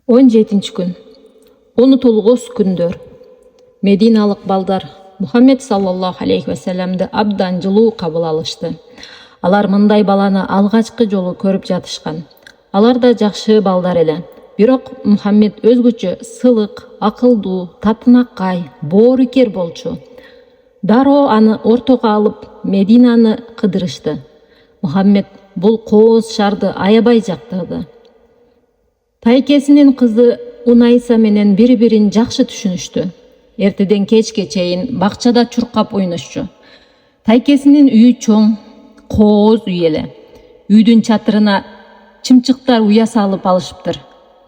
17 күн. Унутулгус күндөр. Мединалык балдар Мухаммед саллаллаху алейхи ва салламды абдан жылуу кабыл алышты. Алар мындай баланы алгачкы жолу көрүп жатышкан. Алар да жакшы балдар эле. Бирок Мухаммед өзгөчө сылык, акылдуу, татынакай, боорукер болчу. Дароо аны ортого алып Мединаны кыдырышты. Мухаммед бул кооз шарды аябай жактырды. Тайкесинин кызы Унайса менен бири-бирин жакшы түшүнүштү. Эртеден кечке чейин бакчада чуркап ойношчу. Тайкесинин үйү чоң, кооз үй эле. Үйдүн чатырына чымчыктар уя салып алышыптыр.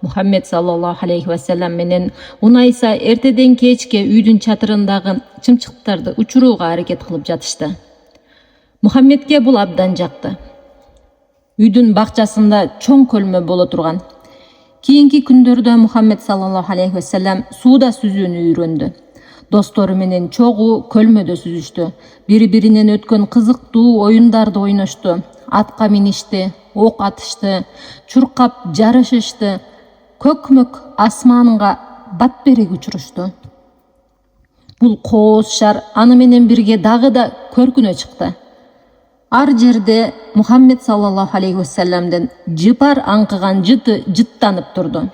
Мухаммед саллаллаху алейхи ва саллам менен Унайса эртеден кечке үйдүн чатырындагы чымчыктарды учурууга аракет кылып жатышты. Мухаммедке бул абдан жакты. Үйдүн бакчасында чоң көлмө боло турган. Кийинки күндөрдө Мухаммед саллаллаху алейхи ва саллам сууда сүзүүнү үйрөндү. Достору менен чогуу көлмөдө сүзүштү. Бири-биринен өткөн кызыктуу оюндарды ойношту. Атка миништи, ок атышты, чуркап жарышышты. Көкмөк асманга батберек учурушту. Бул кооз шар аны менен бирге дагы да көркүнө чыкты. Ар жерде Мухаммед саллаллаху алейхи ва салламдын жыпар аңкыган жыты жыттанып турду.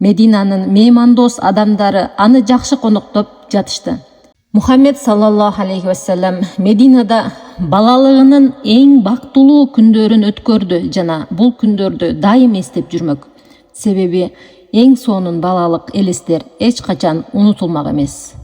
Мединанын меймандос адамдары аны жакшы коноктоп жатышты. Мухаммед саллаллаху алейхи ва саллам Мединада балалыгынын эң бактылуу күндөрүн өткөрдү жана бул күндөрдү дайым эстеп жүрмөк. Себеби эң сонун балалык элестер эч качан унутулмак эмес.